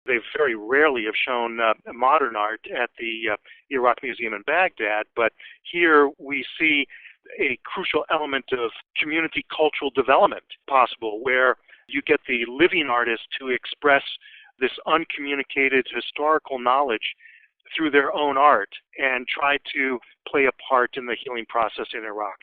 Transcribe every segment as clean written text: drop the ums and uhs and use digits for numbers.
They very rarely have shown modern art at the Iraq Museum in Baghdad, but here we see a crucial element of community cultural development possible, where you get the living artist to express this uncommunicated historical knowledge through their own art and try to play a part in the healing process in Iraq.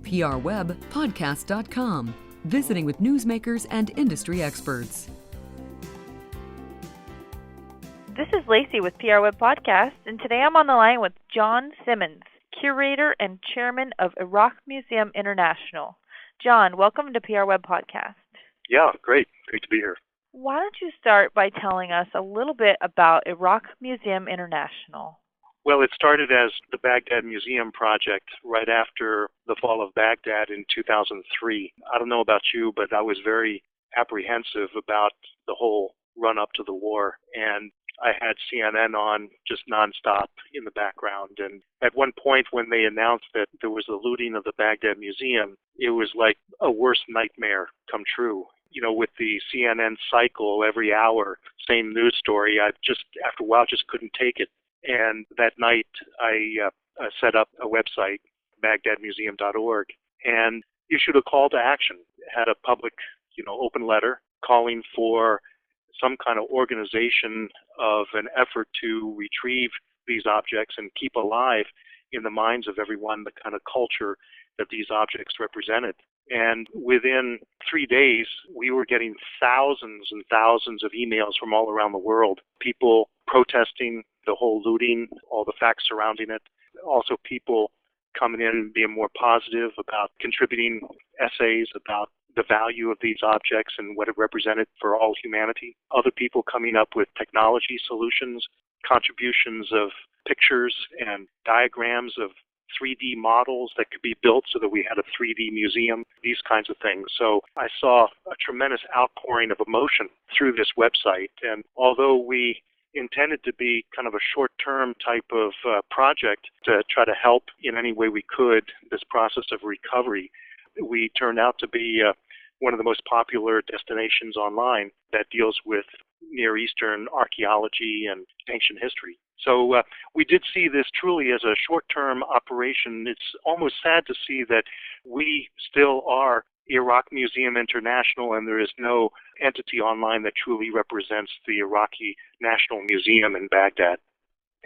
PRWeb Podcast.com, visiting with newsmakers and industry experts. This is Lacey with PRWeb Podcast, and today I'm on the line with John Simmons, Curator and Chairman of Iraq Museum International. John, welcome to PRWeb Podcast. Yeah, great. Great to be here. Why don't you start by telling us a little bit about Iraq Museum International? Well, it started as the Baghdad Museum project right after the fall of Baghdad in 2003. I don't know about you, but I was very apprehensive about the whole run-up to the war, and I had CNN on just nonstop in the background. And at one point when they announced that there was the looting of the Baghdad Museum, it was like a worst nightmare come true. You know, with the CNN cycle every hour, same news story, I just, after a while, just couldn't take it. And that night, I set up a website, BaghdadMuseum.org, and issued a call to action. Had a public, open letter calling for some kind of organization of an effort to retrieve these objects and keep alive in the minds of everyone the kind of culture that these objects represented. And within 3 days, we were getting thousands and thousands of emails from all around the world, people protesting the whole looting, all the facts surrounding it. Also people coming in and being more positive about contributing essays about the value of these objects and what it represented for all humanity. Other people coming up with technology solutions, contributions of pictures and diagrams of 3D models that could be built so that we had a 3D museum, these kinds of things. So I saw a tremendous outpouring of emotion through this website. And although we intended to be kind of a short-term type of project to try to help in any way we could this process of recovery, we turned out to be one of the most popular destinations online that deals with Near Eastern archaeology and ancient history. So we did see this truly as a short-term operation. It's almost sad to see that we still are Iraq Museum International, and there is no entity online that truly represents the Iraqi National Museum in Baghdad.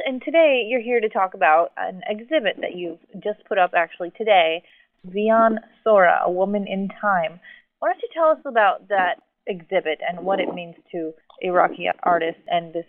And today you're here to talk about an exhibit that you've just put up actually today, Vian Sora, A Woman in Time. Why don't you tell us about that exhibit and what it means to Iraqi artists and this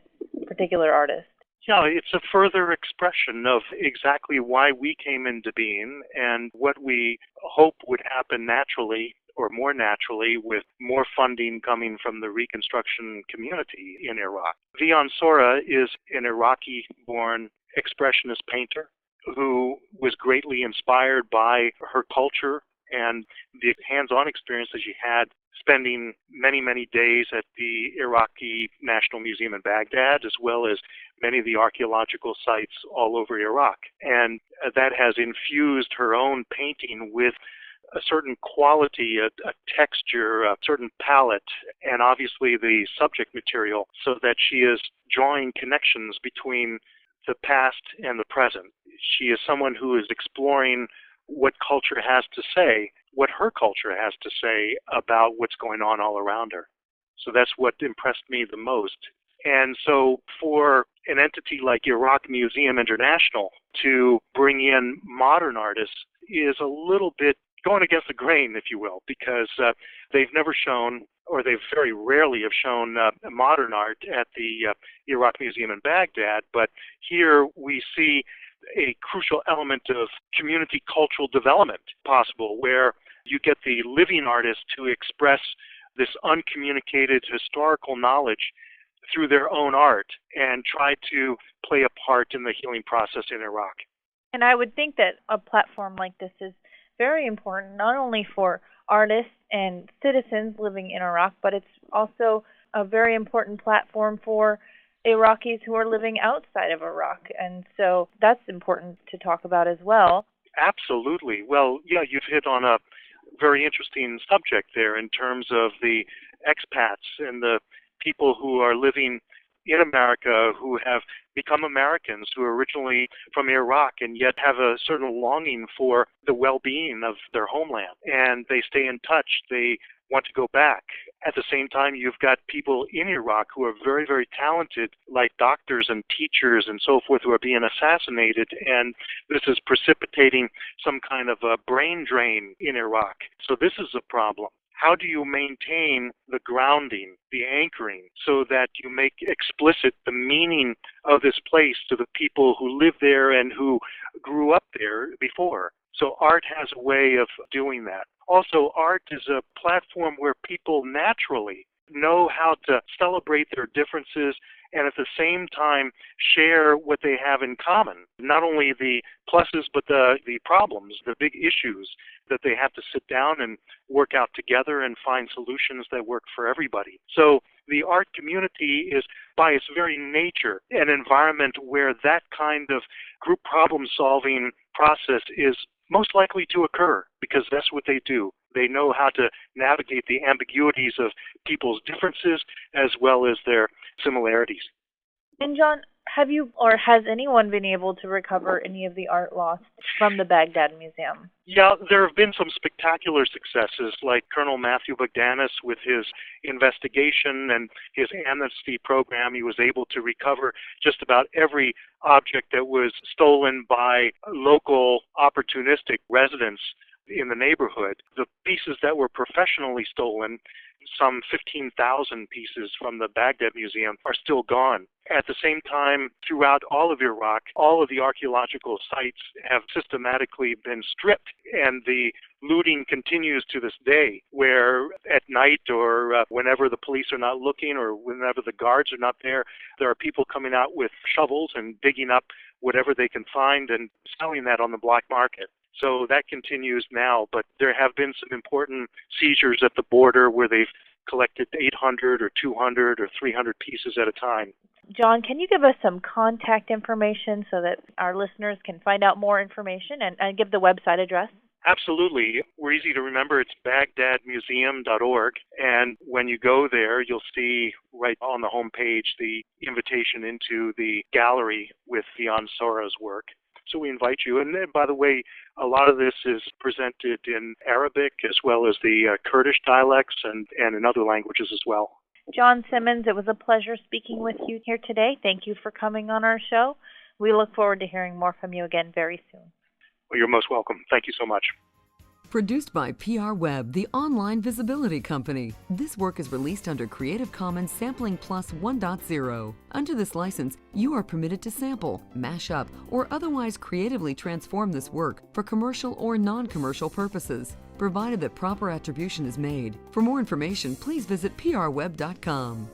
particular artist? Yeah, it's a further expression of exactly why we came into being and what we hope would happen naturally or more naturally with more funding coming from the reconstruction community in Iraq. Vian Sora is an Iraqi-born expressionist painter who was greatly inspired by her culture and the hands-on experience that she had spending many, many days at the Iraqi National Museum in Baghdad, as well as many of the archaeological sites all over Iraq. And that has infused her own painting with a certain quality, a texture, a certain palette, and obviously the subject material, so that she is drawing connections between the past and the present. She is someone who is exploring what culture has to say, what her culture has to say about what's going on all around her. So that's what impressed me the most. And so for an entity like Iraq Museum International to bring in modern artists is a little bit going against the grain, if you will, because they've never shown, or they very rarely have shown modern art at the Iraq Museum in Baghdad. But here we see a crucial element of community cultural development possible, where you get the living artist to express this uncommunicated historical knowledge through their own art and try to play a part in the healing process in Iraq. And I would think that a platform like this is very important, not only for artists and citizens living in Iraq, but it's also a very important platform for Iraqis who are living outside of Iraq. And so that's important to talk about as well. Absolutely. Well, yeah, you've hit on a very interesting subject there in terms of the expats and the people who are living in America who have become Americans, who are originally from Iraq and yet have a certain longing for the well-being of their homeland. And they stay in touch. They want to go back. At the same time, you've got people in Iraq who are very, very talented, like doctors and teachers and so forth, who are being assassinated. And this is precipitating some kind of a brain drain in Iraq. So this is a problem. How do you maintain the grounding, the anchoring, so that you make explicit the meaning of this place to the people who live there and who grew up there before? So art has a way of doing that. Also, art is a platform where people naturally know how to celebrate their differences and at the same time share what they have in common. Not only the pluses, but the problems, the big issues that they have to sit down and work out together and find solutions that work for everybody. So the art community is, by its very nature, an environment where that kind of group problem-solving process is most likely to occur, because that's what they do. They know how to navigate the ambiguities of people's differences as well as their similarities. And John, have you or has anyone been able to recover any of the art lost from the Baghdad Museum? Yeah, there have been some spectacular successes, like Colonel Matthew Bogdanis with his investigation and his amnesty program. He was able to recover just about every object that was stolen by local opportunistic residents in the neighborhood. The pieces that were professionally stolen, some 15,000 pieces from the Baghdad Museum, are still gone. At the same time, throughout all of Iraq, all of the archaeological sites have systematically been stripped, and the looting continues to this day, where at night or whenever the police are not looking or whenever the guards are not there, there are people coming out with shovels and digging up whatever they can find and selling that on the black market. So that continues now, but there have been some important seizures at the border where they've collected 800 or 200 or 300 pieces at a time. John, can you give us some contact information so that our listeners can find out more information and give the website address? Absolutely. We're easy to remember. It's BaghdadMuseum.org. And when you go there, you'll see right on the home page the invitation into the gallery with Vian Sora's work. So we invite you. And then, by the way, a lot of this is presented in Arabic as well as the Kurdish dialects and in other languages as well. John Simmons, it was a pleasure speaking with you here today. Thank you for coming on our show. We look forward to hearing more from you again very soon. Well, you're most welcome. Thank you so much. Produced by PRWeb, the online visibility company. This work is released under Creative Commons Sampling Plus 1.0. Under this license, you are permitted to sample, mash up, or otherwise creatively transform this work for commercial or non-commercial purposes, provided that proper attribution is made. For more information, please visit PRWeb.com.